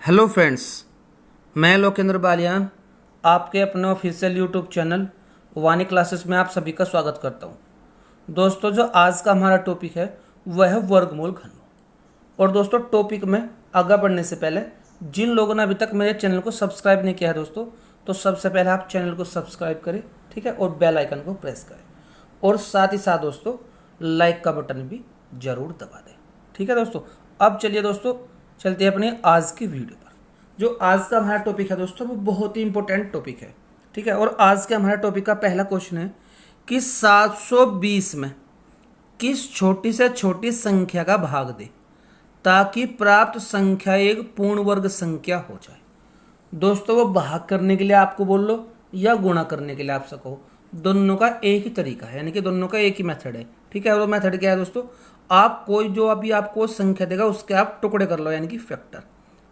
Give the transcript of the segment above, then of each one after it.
Hello friends, मैं लोकेंद्र बालियान आपके अपने ऑफिशियल यूट्यूब चैनल वाणी क्लासेस में आप सभी का स्वागत करता हूं। दोस्तों, जो आज का हमारा टॉपिक है वह है वर्गमूल घनों। और दोस्तों, टॉपिक में आगे बढ़ने से पहले जिन लोगों ने अभी तक मेरे चैनल को सब्सक्राइब नहीं किया है दोस्तों, तो सबसे पहले आप चैनल को सब्सक्राइब करें, ठीक है, और बेल आइकन को प्रेस करें और साथ ही साथ दोस्तों लाइक का बटन भी जरूर दबा दें, ठीक है दोस्तों। अब चलिए दोस्तों, चलते हैं अपने आज की वीडियो पर। जो आज का हमारा टॉपिक है दोस्तों, वो बहुत ही इंपॉर्टेंट टॉपिक है, ठीक है। और आज के हमारे टॉपिक का पहला क्वेश्चन है कि 720 में किस छोटी से छोटी संख्या का भाग दे ताकि प्राप्त संख्या एक पूर्ण वर्ग संख्या हो जाए। दोस्तों, वो भाग करने के लिए आपको बोल लो या गुणा करने के लिए आपसे कहो, दोनों का एक ही तरीका है, यानी कि दोनों का एक ही मेथड है, ठीक है। और वो मेथड क्या है दोस्तों, आप कोई जो अभी आपको संख्या देगा उसके आप टुकड़े कर लो, यानी कि फैक्टर,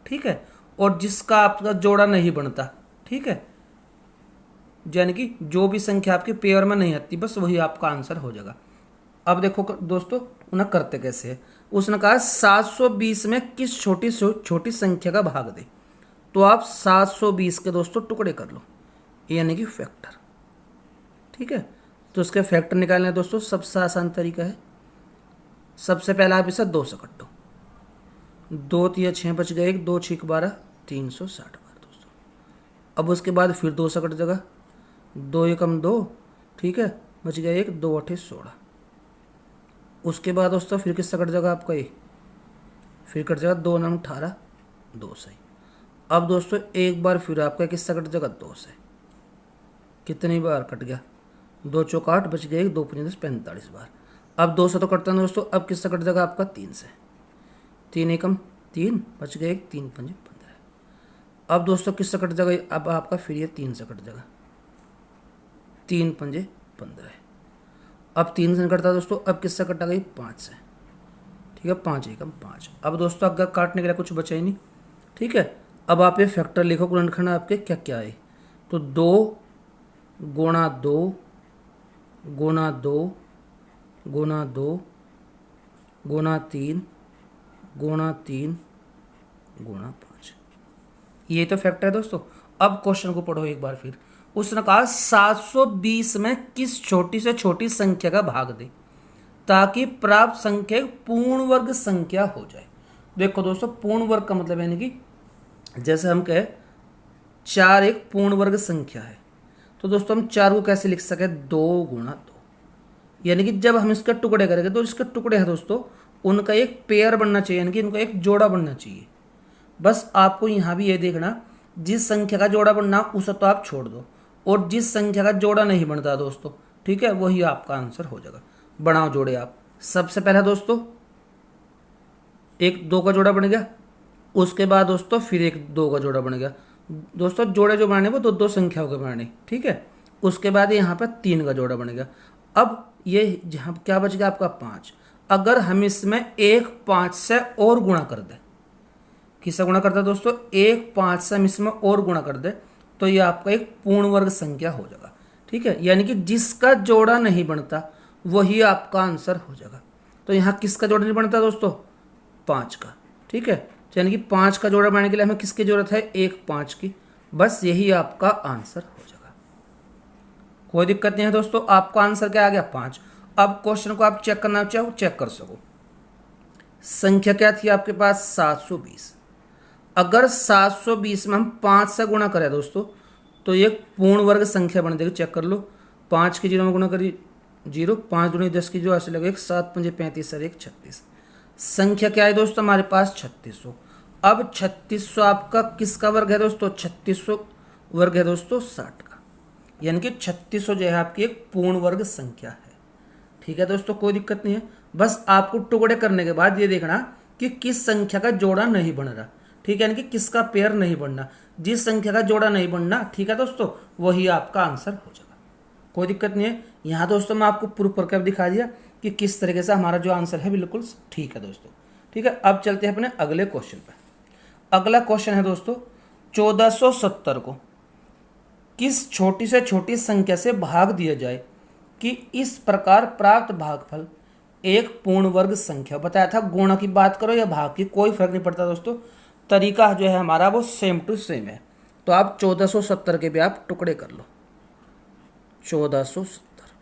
ठीक है। और जिसका आपका जोड़ा नहीं बनता, ठीक है, यानी कि जो भी संख्या आपके पेयर में नहीं आती, बस वही आपका आंसर हो जाएगा। अब देखो दोस्तों, उन्हें करते कैसे है। उसने कहा 720 में किस छोटी छोटी संख्या का भाग दे, तो आप 720 के दोस्तों टुकड़े कर लो, यानी कि फैक्टर, ठीक है। तो उसके फैक्टर निकालने दोस्तों सबसे आसान तरीका है, सबसे पहला आप इसे 2 से काटो। 2 तिया 6 बच गए, 1 2 6 12 360 बार दोस्तों। अब उसके बाद फिर 2 से कट जाएगा, 2 एकम 2, ठीक है, बच गया 1 2 8 16। उसके बाद दोस्तों फिर किससे कट जाएगा आपका, ये फिर कट जाएगा 2 9 18 2 से। अब दोस्तों एक बार फिर आपका किससे कट जाएगा, 2 से। कितनी बार कट गया, 2 चौक 8 बच गया 1 2 5 45 बार। अब 2 से तो कटता है दोस्तों, अब किससे कट जाएगा आपका, 3 से। 3 एकम 3 बच गया 1 3 5 15। अब दोस्तों किससे कट जाएगा, अब आपका फिर ये 3 से कट जाएगा, 3 5 15। अब 3 से कटता है दोस्तों, अब किससे कटा गई, 5 से, ठीक है, 5 एकम 5। अब दोस्तों अगर काटने के लिए कुछ बचा ही नहीं, ठीक है। अब आप ये फैक्टर लिखो, गुणनखंड आपके क्या क्या है, तो 2 गुणा 2 गुणा 2 गुणा 2 गुणा 3 गुणा 3 गुणा 5, ये तो फैक्टर है दोस्तों। अब क्वेश्चन को पढ़ो एक बार फिर। उसने कहा 720 में किस छोटी से छोटी संख्या का भाग दे ताकि प्राप्त संख्या पूर्ण वर्ग संख्या हो जाए। देखो दोस्तों, पूर्ण वर्ग का मतलब यानी कि जैसे हम कहे 4 एक पूर्ण वर्ग संख्या है, तो दोस्तों हम 4 को कैसे लिख सके, 2 गुणा 2, यानी कि जब हम इसके टुकड़े करेंगे तो इसके टुकड़े हैं दोस्तों, उनका एक पेयर बनना चाहिए, यानी कि उनका एक जोड़ा बनना चाहिए। बस आपको यहाँ भी ये देखना, जिस संख्या का जोड़ा बनना उसे तो आप छोड़ दो, और जिस संख्या का जोड़ा नहीं बनता दोस्तों, ठीक है, वही आपका आंसर हो जाएगा। बनाओ जोड़े आप। सबसे पहला दोस्तों एक 2 का जोड़ा बन गया, उसके बाद दोस्तों फिर एक 2 का जोड़ा बन गया। दोस्तों जोड़े जो बनाने वो 2 संख्याओं के बनाने, ठीक है। उसके बाद यहाँ पर 3 का जोड़ा बन गया। अब ये जहाँ क्या बच गया आपका 5। अगर हम इसमें 1 5 से और गुणा कर दे, किससे गुणा करते हैं दोस्तों, 1 5 से हम इसमें और गुणा कर दे, तो ये आपका एक पूर्ण वर्ग संख्या हो जाएगा, ठीक है। यानी कि जिसका जोड़ा नहीं बनता वही आपका आंसर हो जाएगा। तो यहाँ किसका जोड़ा नहीं बनता दोस्तों, 5 का, ठीक है। यानी कि 5 का जोड़ा बनाने के लिए हमें किसकी जरूरत है, 1 5 की। बस यही आपका आंसर हो जाएगा, कोई दिक्कत नहीं है दोस्तों। आपका आंसर क्या आ गया, 5। अब क्वेश्चन को आप चेक करना चाहो चेक कर सको। संख्या क्या थी आपके पास, 720। अगर 720 में हम 5 से गुणा करें दोस्तों, तो ये पूर्ण वर्ग संख्या बन जाएगी। चेक कर लो, 5 के 0 में गुणा करिए 0, 5 दूनी 10 की जो ऐसे लगेगा 7 5 35 और 1 36। संख्या क्या है दोस्तों हमारे पास, 3600। अब 3600 आपका किसका वर्ग है दोस्तों, 3600 वर्ग है दोस्तों 60 का, यानी कि 3600 जो है आपकी एक पूर्ण वर्ग संख्या है, ठीक है दोस्तों। कोई दिक्कत नहीं है, बस आपको टुकड़े करने के बाद ये देखना कि किस संख्या का जोड़ा नहीं बन रहा, ठीक है, यानी कि किसका पेयर नहीं बनना। जिस संख्या का जोड़ा नहीं बनना, ठीक है दोस्तों, वही आपका आंसर हो जाएगा। कोई दिक्कत नहीं है। यहाँ दोस्तों मैं आपको प्रूफ करके दिखा दिया कि किस तरीके से हमारा जो आंसर है बिल्कुल ठीक है दोस्तों, ठीक है। अब चलते हैं अपने अगले क्वेश्चन पर। अगला क्वेश्चन है दोस्तों, 1470 को किस छोटी से छोटी संख्या से भाग दिया जाए कि इस प्रकार प्राप्त भागफल एक पूर्ण वर्ग संख्या। बताया था गुणा की बात करो या भाग की, कोई फर्क नहीं पड़ता दोस्तों, तरीका जो है हमारा वो सेम टू सेम है। तो आप 1470 के भी आप टुकड़े कर लो, 1470।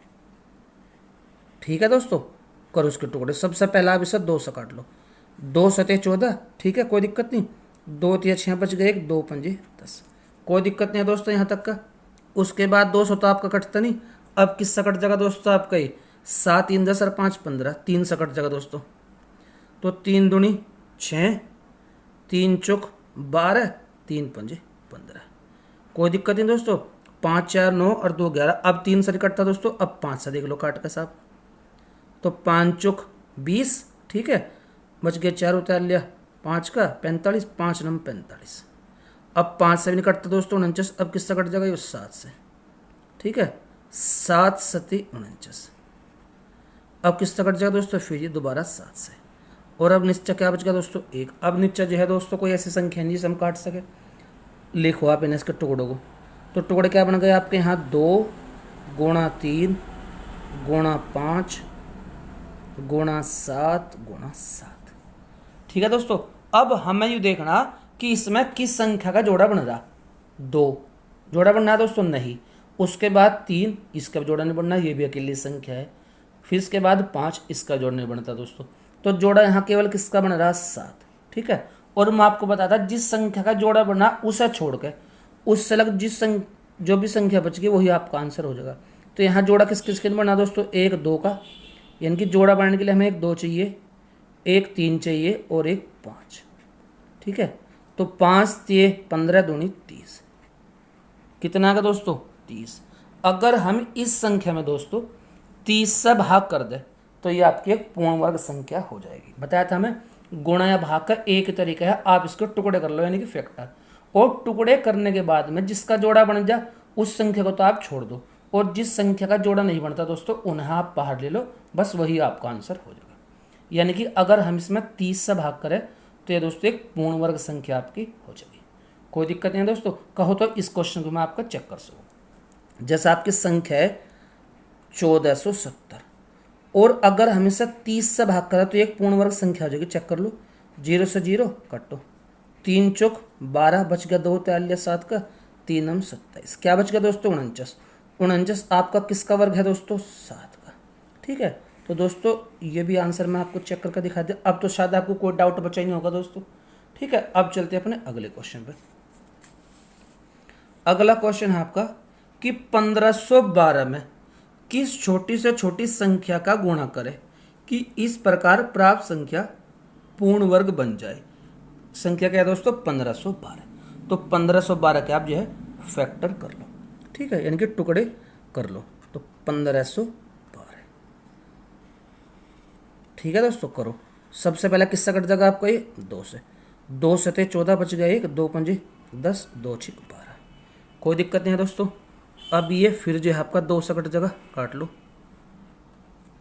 ठीक है दोस्तों, करो उसके टुकड़े। सबसे पहला आप इसे 2 से काट लो, 2 सते 14, ठीक है, कोई दिक्कत नहीं। 2 तिया 6 बच गए, 1 2 पंजे 10, कोई दिक्कत नहीं है दोस्तों यहाँ तक का। उसके बाद 200 तो आपका कटता नहीं। अब किससे कट जाएगा दोस्तों आपका ये 7 3 10 और 5 15, 3 से कट जाएगा दोस्तों। तो 3 दूनी 6, 3 चौक 12, 3 पंजे 15, कोई दिक्कत नहीं दोस्तों। 5 4 9 और 2 11। अब 3 से नहीं कटता दोस्तों, अब 5 से देख लो काट का साहब। तो 5 चौक 20, ठीक है, बच गया 4 उतार लिया 5 का 45, 5 9 45। अब 5 से भी नहीं कटता दोस्तों 49। अब किससे कट जाएगा ये 7 से, ठीक है, 7 7 49। अब किससे कट जाएगा दोस्तों फिर ये दोबारा 7 से। और अब नीचे क्या बच गया दोस्तों 1। अब नीचे जो है दोस्तों कोई ऐसी संख्या नहीं जिसे हम काट सके। लिखो आप इन्हें इसके टुकड़ों को। तो टुकड़े क्या बन गए आपके यहाँ 2 गुणा 3 गुणा 5 गुणा 7 गुणा 7। ठीक है दोस्तों, अब हमें ये देखना कि इसमें किस संख्या का जोड़ा बन रहा। 2 जोड़ा बनना है दोस्तों, नहीं। उसके बाद 3, इसका जोड़ा नहीं बनना, ये भी अकेली संख्या है। फिर इसके बाद 5, इसका जोड़ा नहीं बनता दोस्तों। तो जोड़ा यहाँ केवल किसका बन रहा 7, ठीक है। और मैं आपको बताता जिस संख्या का जोड़ा बना उसे छोड़ के उससे लग जो भी संख्या बच गई वही आपका आंसर हो जाएगा। तो यहाँ जोड़ा किस किसके लिए बना दोस्तों 1 2 का, यानी कि जोड़ा बनाने के लिए हमें 1 2 चाहिए, 1 3 चाहिए और 1 5, ठीक है। तो 5 3 15 दूनी 30, कितना आएगा दोस्तों 30। अगर हम इस संख्या में दोस्तों 30 से भाग कर दे तो ये आपकी एक पूर्ण वर्ग संख्या हो जाएगी। बताया था हमें गुणा या भाग का एक तरीका है, आप इसको टुकड़े कर लो यानी कि फैक्टर। और टुकड़े करने के बाद में जिसका जोड़ा बन जाए उस संख्या को तो आप छोड़ दो, और जिस संख्या का जोड़ा नहीं बनता दोस्तों उन्हें आप बाहर ले लो, बस वही आपका आंसर हो जाएगा। यानी कि अगर हम इसमें 30 से भाग करें तो ये दोस्तों एक पूर्ण वर्ग संख्या आपकी हो जाएगी। कोई दिक्कत नहीं है दोस्तों। कहो तो इस क्वेश्चन को मैं आपका चेक कर सकूँ। जैसे आपकी संख्या है 1470, और अगर हम इसे 30 से भाग करें तो एक पूर्ण वर्ग संख्या हो जाएगी। चेक कर लो, 0 से 0 काटो, 3 चौक 12, बच गया 2 त्याल लिया 7 का, 3 हम 27, क्या बच गया दोस्तों 49। 49 आपका किसका वर्ग है दोस्तों 7 का, ठीक है। तो दोस्तों ये भी आंसर मैं आपको चेक करके दिखा दिया। अब तो शायद आपको कोई डाउट बचा ही नहीं होगा दोस्तों, ठीक है। अब चलते हैं अपने अगले क्वेश्चन पे। अगला क्वेश्चन है आपका कि 1512 में किस छोटी से छोटी संख्या का गुणा करें कि इस प्रकार प्राप्त संख्या पूर्ण वर्ग बन जाए। संख्या क्या है दोस्तों 1512। तो 1512 के आप जो है फैक्टर कर लो, ठीक है, यानी कि टुकड़े कर लो। तो 1512, ठीक है दोस्तों, करो। सबसे पहले किससे कट जाएगा आपका ये 2 से, 2 सते 14 बच गया 1 2 पंजे 10 2 6 12, कोई दिक्कत नहीं है दोस्तों। अब ये फिर जो है आपका 2 से कट जाएगा, काट लो,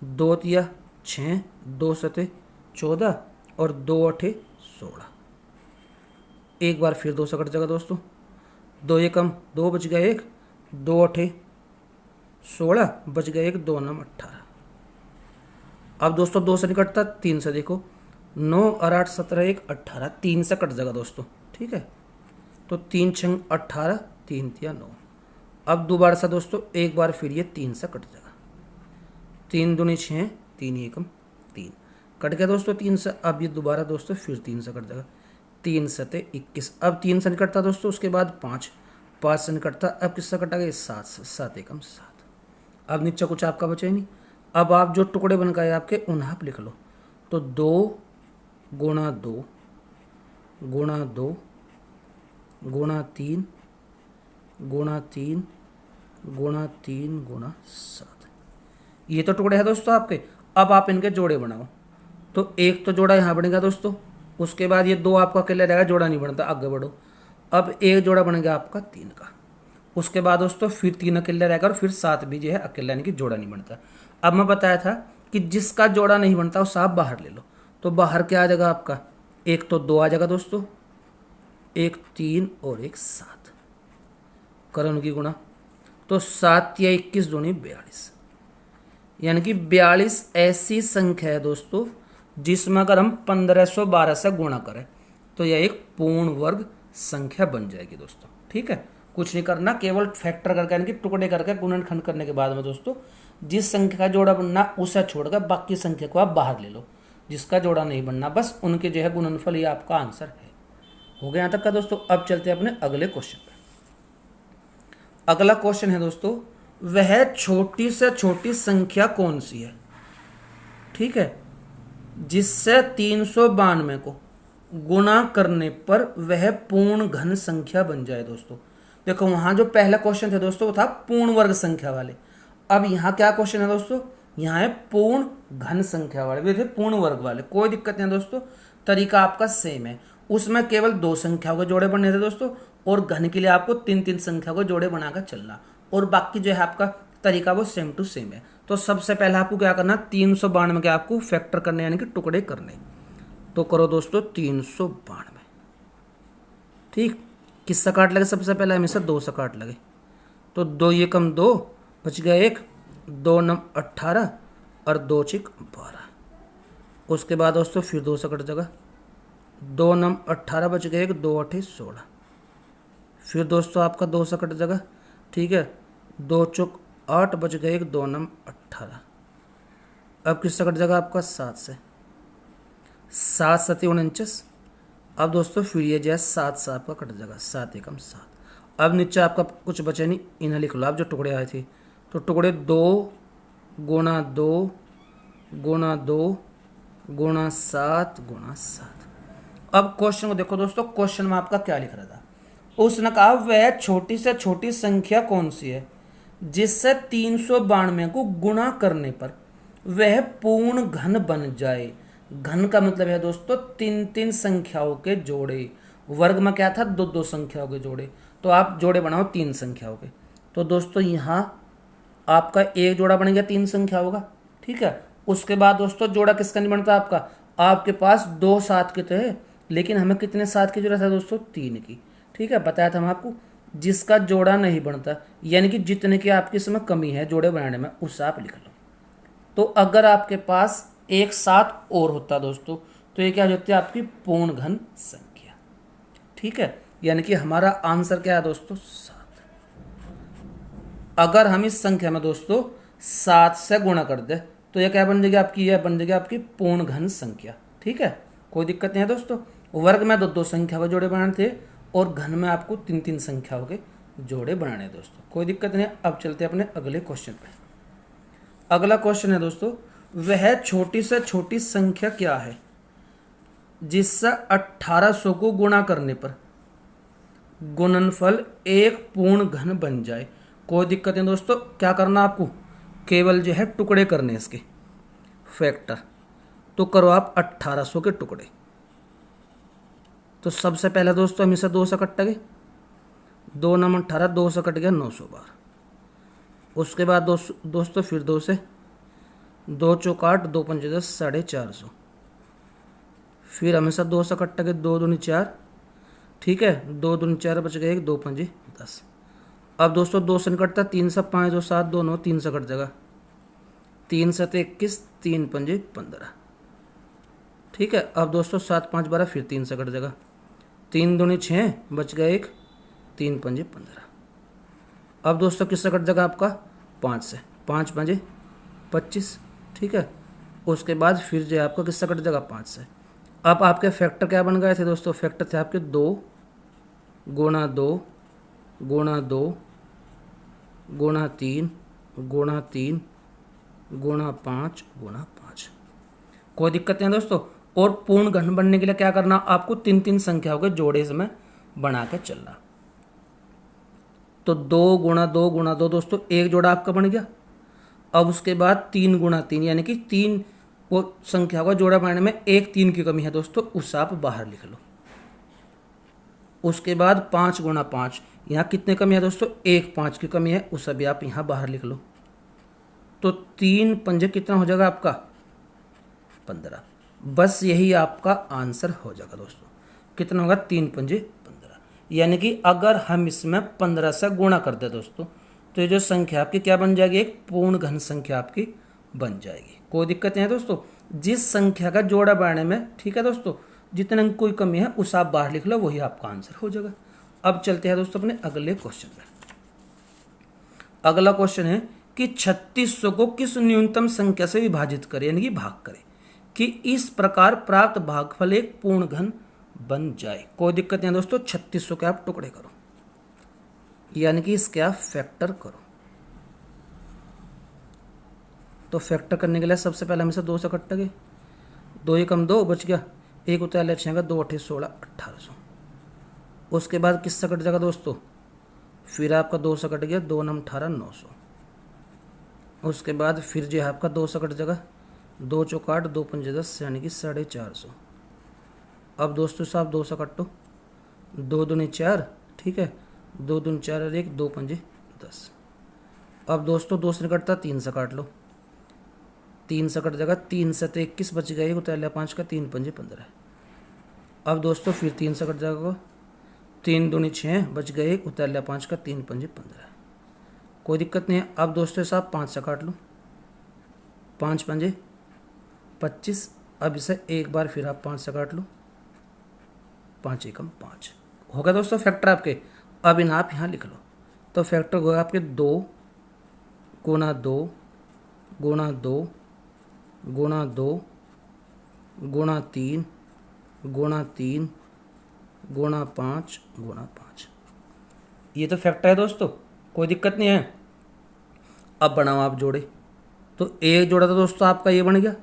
2 तिया 6 2 सते 14 और 2 8 16। एक बार फिर 2 से कट जाएगा दोस्तों, 2 एकम 2 बच गया 1, 2 8 16 बच गया 1 2 9 18। अब दोस्तों 2 से नहीं कटता, 3 से देखो, 9 और 8 17 1 18, 3 से कट जाएगा दोस्तों, ठीक है। तो 3 6 18, 3 तिया 9। अब दोबारा से दोस्तों एक बार फिर ये 3 से कट जाएगा, 3 दूनी 6 3 एकम 3, कट गया दोस्तों 3 से। अब ये दोबारा दोस्तों फिर 3 से कट जाएगा, 3 सते 21। अब 3 से निकटता दोस्तों, उसके बाद 5 से निकटता। अब किससे कटेगा 7 से, 7 एकम 7। अब नीचे कुछ आपका बचा ही नहीं। अब आप जो टुकड़े बन गए आपके उन्हें आप लिख लो। तो 2 गुणा 2 गुणा 2 गुणा 3 गुणा 3 गुणा 3 गुणा 7, ये तो टुकड़े हैं दोस्तों आपके। अब आप इनके जोड़े बनाओ। तो एक तो जोड़ा यहाँ बनेगा दोस्तों, उसके बाद ये 2 आपका अकेला रहेगा, जोड़ा नहीं बनता, आगे बढ़ो। अब एक जोड़ा बनेगा आपका 3 का, उसके बाद दोस्तों फिर 3 अकेला रहेगा और फिर 7 भी जो है अकेला, यानी कि जोड़ा नहीं बनता। अब मैं बताया था कि जिसका जोड़ा नहीं बनता वो आप बाहर ले लो। तो बाहर क्या आ जाएगा आपका, एक तो 2 आ जाएगा दोस्तों, एक 3 और एक 7, करो उनकी गुणा। तो 7 या 21 दूनी 42, यानी कि 42 ऐसी संख्या है दोस्तों जिसमें अगर हम 1512 से गुणा करें तो यह एक पूर्ण वर्ग संख्या बन जाएगी दोस्तों। ठीक है, कुछ नहीं करना, केवल फैक्टर करके यानी कि टुकड़े करके गुणनखंड करने के बाद में दोस्तों जिस संख्या का जोड़ा बनना उसे छोड़कर बाकी संख्या को आप बाहर ले लो, जिसका जोड़ा नहीं बनना बस उनके जो है गुणनफल, ये आपका आंसर है। हो गया यहाँ तक का दोस्तों। अब चलते हैं अपने अगले क्वेश्चन पे। अगला क्वेश्चन है दोस्तों, वह छोटी से छोटी संख्या कौन सी है, ठीक है, जिससे 392 को गुणा करने पर वह पूर्ण घन संख्या बन जाए। दोस्तों देखो, वहां जो पहला क्वेश्चन था दोस्तों वो था पूर्ण वर्ग संख्या वाले। अब यहाँ क्या क्वेश्चन है दोस्तों, यहाँ है पूर्ण घन संख्या वाले, वे थे पूर्ण वर्ग वाले। कोई दिक्कत नहीं दोस्तों, तरीका आपका सेम है। उसमें केवल 2 संख्याओं के जोड़े बनने थे दोस्तों, और घन के लिए आपको 3-3 संख्या को जोड़े बनाकर चलना, और बाकी जो है आपका तरीका वो सेम टू सेम है। तो सबसे पहले आपको क्या करना, 392 के आपको फैक्टर करने यानी कि टुकड़े करने। तो करो दोस्तों 392। ठीक, किससे काट लगे, सबसे पहले हमेशा 2 से काट लगे। तो 2 ये कम 2 बच गया 1, 2 नम 18 और 2 चिक 12। उसके बाद दोस्तों फिर 2 से कट जाएगा, 2 नम 18 बच गया 1, 2 8 16। फिर दोस्तों आपका 2 से कट जाएगा। ठीक है, 2 चौक 8 बच गए 1, 2 नम 18। अब किससे कट जाएगा आपका 7 से, 7 7 49। अब दोस्तों फिर ये जो है 7 से आपका कट जाएगा, 7 एकम 7। अब नीचे आपका कुछ बचे नहीं, इन्हें लिख लो आप जो टुकड़े आए थे। तो टुकड़े 2 गुणा 2 गुणा 2 गुणा 7 गुणा 7। अब क्वेश्चन को देखो दोस्तों, क्वेश्चन में आपका क्या लिख रहा था, उसने कहा वह छोटी से छोटी संख्या कौन सी है जिससे 392 को गुणा करने पर वह पूर्ण घन बन जाए। घन का मतलब है दोस्तों 3-3 संख्याओं के जोड़े। वर्ग में क्या था, 2-2 संख्याओं के जोड़े, तो आप जोड़े बनाओ 3 संख्याओं के। तो दोस्तों यहाँ आपका एक जोड़ा बन गया 3 संख्याओं का। ठीक है, उसके बाद दोस्तों जोड़ा किसका नहीं बनता आपका, आपके पास 2 7 के थे, लेकिन हमें कितने 7 की जरूरत है दोस्तों, 3 की। ठीक है, बताया था हम आपको, जिसका जोड़ा नहीं बनता यानी कि जितने की आपकी इसमें कमी है जोड़े बनाने में, उससे आप लिख लो। तो अगर आपके पास एक 7 और होता दोस्तों, तो ये क्या हो जाती है आपकी पूर्ण घन संख्या। ठीक है, यानी कि हमारा आंसर क्या है दोस्तों, 7। अगर हम इस संख्या में दोस्तों 7 से गुणा कर दे तो यह क्या बन जाएगी आपकी, यह बन जाएगी आपकी पूर्ण घन संख्या। ठीक है, कोई दिक्कत नहीं है दोस्तों। वर्ग में 2-2 संख्या के जोड़े बनाने थे, और घन में आपको 3-3 संख्याओं के जोड़े बनाने दोस्तों, कोई दिक्कत नहीं है। अब चलते हैं अपने अगले क्वेश्चन पे। अगला क्वेश्चन है दोस्तों, वह छोटी से छोटी संख्या क्या है जिससे 1800 को गुणा करने पर गुणनफल एक पूर्ण घन बन जाए। कोई दिक्कत नहीं दोस्तों, क्या करना आपको, केवल जो है टुकड़े करने इसके फैक्टर। तो करो आप 1800 के टुकड़े। तो सबसे पहले दोस्तों हमेशा 2 से कट गए, 2 नम 18, 2 से कट गया 900 बार। उसके बाद दोस्तों फिर 2 से, 2 चौक 8, 2 पंजे 10, 450। फिर हमेशा 2 से कट गए, 2 दूनी 4। ठीक है, 2 दूनी 4 बच गए 1, 2 पंजे 10। अब दोस्तों 2 से नहीं कटता, 3 से 5 2 7 2 9, 3 से कट जाएगा, 3 से 21, 3 पंजे 15। ठीक है, अब दोस्तों 7 5 12, फिर 3 से कट जाएगा, 3 दूनी 6 बच गया 1, 3 पंजे 15। अब दोस्तों किससे कट जाएगा आपका, 5 से, 5 पंजे 25। ठीक है, उसके बाद फिर जो है आपका किससे कट जाएगा, 5 से। अब आपके फैक्टर क्या बन गए थे दोस्तों, फैक्टर थे आपके 2 गुणा 2 गुणा 2 गुणा 3 गुणा 3 गुणा 5 गुणा 5। कोई दिक्कत नहीं है दोस्तों। और पूर्ण घन बनने के लिए क्या करना, आपको 3-3 संख्याओं के जोड़े इसमें बना के चलना। तो 2 गुणा 2 गुणा 2 दोस्तों एक जोड़ा आपका बन गया। अब उसके बाद 3 गुणा 3 यानी कि 3 वो संख्या का जोड़ा बनाने में एक 3 की कमी है दोस्तों, उससे आप बाहर लिख लो। उसके बाद 5 गुणा 5, यहाँ कितने कमी है दोस्तों, एक 5 की कमी है, उसे भी आप यहाँ बाहर लिख लो। तो 3 पंजे कितना हो जाएगा आपका, 15। बस यही आपका आंसर हो जाएगा दोस्तों। कितना होगा, 3 पंजे 15। यानी कि अगर हम इसमें 15 से गुणा कर दे दोस्तों, तो ये जो संख्या आपकी क्या बन जाएगी, एक पूर्ण घन संख्या आपकी बन जाएगी। कोई दिक्कत नहीं है दोस्तों। जिस संख्या का जोड़ा बनाने में, ठीक है दोस्तों, जितने अंक कोई कमी है उस आप बाहर लिख लो, वही आपका आंसर हो जाएगा। अब चलते हैं दोस्तों अपने अगले क्वेश्चन में। अगला क्वेश्चन है कि 3600 को किस न्यूनतम संख्या से विभाजित करें, यानी कि भाग करें कि इस प्रकार प्राप्त भागफल एक पूर्ण घन बन जाए। कोई दिक्कत नहीं है दोस्तों, 3600 के आप टुकड़े करो, यानी कि इसके आप फैक्टर करो। तो फैक्टर करने के लिए सबसे पहले हम इसे 2 से कटेंगे, 2 एकम 2 बच गया, 1 उतार 6 2 8 16 1800। उसके बाद किससे कट जाएगा दोस्तों, फिर आपका 2 से कट गया, 2 9 18 900। उसके बाद फिर जो है आपका 2 से कट जाएगा, 2 चौक 8 2 पंजे 10 यानी कि 450। अब दोस्तों साहब 2 से कटो, 2 दूनी 4, ठीक है, 2 दूनी 4 और 1 2 पंजे 10। अब दोस्तों 2 से कटता 3 से काट लो, 3 से कट जाएगा, 3 से तो 21 बच गया, 1 उतार लिया 5 का, 3 पंजे 15। अब दोस्तों फिर 3 से कट जाएगा, 3 दूनी 6 बच गए, 1 उतार लिया 5 का, 3 पंजे 15। कोई दिक्कत नहीं है। अब दोस्तों साहब 5 से काट लो, 5 पंजे 25। अब इसे एक बार फिर आप 5 से काट लो, 5 एकम 5 हो गया दोस्तों फैक्टर आपके। अब इन आप यहाँ लिख लो, तो फैक्टर होगा आपके 2 गुणा 2 गुणा 2 गुणा 2 गुणा 3 गुणा 3 गुणा 5 गुणा 5। ये तो फैक्टर है दोस्तों, कोई दिक्कत नहीं है। अब बनाओ आप जोड़े, तो एक जोड़ा तो दोस्तों आपका ये बन गया,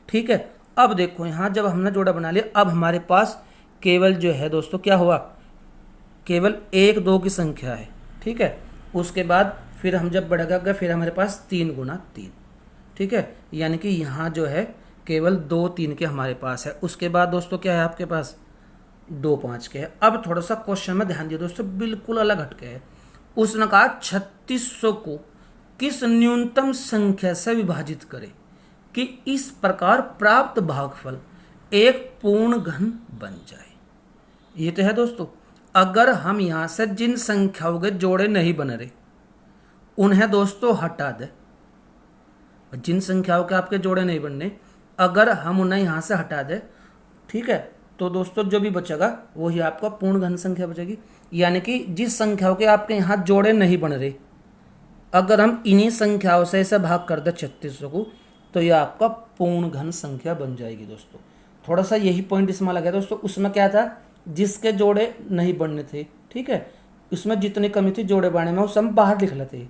ठीक है। अब देखो यहाँ जब हमने जोड़ा बना लिया, अब हमारे पास केवल जो है दोस्तों क्या हुआ, केवल 1 2 की संख्या है, ठीक है। उसके बाद फिर हम जब बढ़ा गए फिर हमारे पास 3 गुणा 3, ठीक है, यानी कि यहाँ जो है केवल 2 3 के हमारे पास है। उसके बाद दोस्तों क्या है आपके पास 2 5 के है। अब थोड़ा सा क्वेश्चन में ध्यान दिए दोस्तों, बिल्कुल अलग हटके है। उसने कहा 3600 को किस न्यूनतम संख्या से विभाजित करें कि इस प्रकार प्राप्त भागफल एक पूर्ण घन बन जाए। ये तो है दोस्तों, अगर हम यहां से जिन संख्याओं के जोड़े नहीं बन रहे उन्हें दोस्तों हटा दे, जिन संख्याओं के आपके जोड़े नहीं बनने अगर हम उन्हें यहां से हटा दे, ठीक है, तो दोस्तों जो भी बचेगा वही आपका पूर्ण घन संख्या बचेगी। यानी कि जिस संख्याओं के आपके यहाँ जोड़े नहीं बन रहे, अगर हम इन्हीं संख्याओं से इसे भाग कर दे 3600 को, तो यह आपका पूर्ण घन संख्या बन जाएगी दोस्तों। थोड़ा सा यही पॉइंट इसमें लगा दोस्तों, उसमें क्या था जिसके जोड़े नहीं बनने थे, ठीक है, उसमें जितनी कमी थी जोड़े बढ़ने में उस हम बाहर लिख लेते,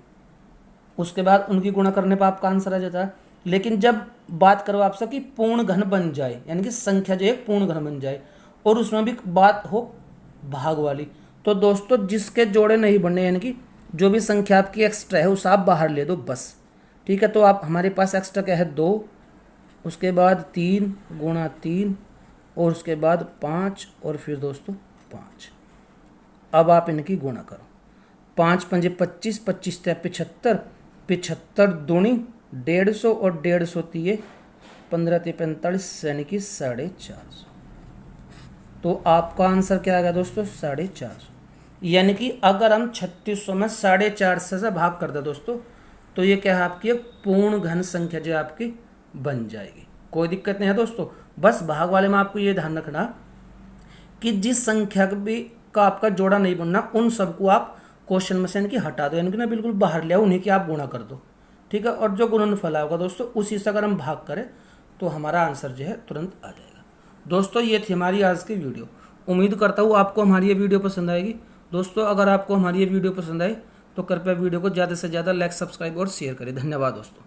उसके बाद उनकी गुणा करने पर आपका आंसर आ जाता है। लेकिन जब बात करो आपसे कि पूर्ण घन बन जाए, यानी कि संख्या जो है पूर्ण घन बन जाए और उसमें भी बात हो भाग वाली, तो दोस्तों जिसके जोड़े नहीं बनने, यानी कि जो भी संख्या आपकी एक्स्ट्रा है उसे आप बाहर ले दो बस, ठीक है। तो आप हमारे पास एक्स्ट्रा क्या है 2, उसके बाद 3 गुणा 3 और उसके बाद 5 और फिर दोस्तों 5। अब आप इनकी गुणा करो, 5 पंजे 25 25 ते 75 75 दूनी 150 और 150 तिये 15 ते 45 यानी कि 450। तो आपका आंसर क्या आ गया दोस्तों 450। यानी कि अगर हम 3600 में 450 से भाग कर दे दोस्तों, तो ये क्या है आपकी एक पूर्ण घन संख्या जो आपकी बन जाएगी। कोई दिक्कत नहीं है दोस्तों, बस भाग वाले में आपको ये ध्यान रखना कि जिस संख्या का आपका जोड़ा नहीं बनना उन सबको आप क्वेश्चन में से इनकी हटा दो, यानी कि ना बिल्कुल बाहर ले आओ, उन्हीं की आप गुणा कर दो, ठीक है। और जो गुणनफल होगा दोस्तों उसी से अगर हम भाग करें तो हमारा आंसर जो है तुरंत आ जाएगा। दोस्तों ये थी हमारी आज की वीडियो, उम्मीद करता हूँ आपको हमारी ये वीडियो पसंद आएगी। दोस्तों अगर आपको हमारी ये वीडियो पसंद आए तो कृपया वीडियो को ज़्यादा से ज़्यादा लाइक सब्सक्राइब और शेयर करें। धन्यवाद दोस्तों।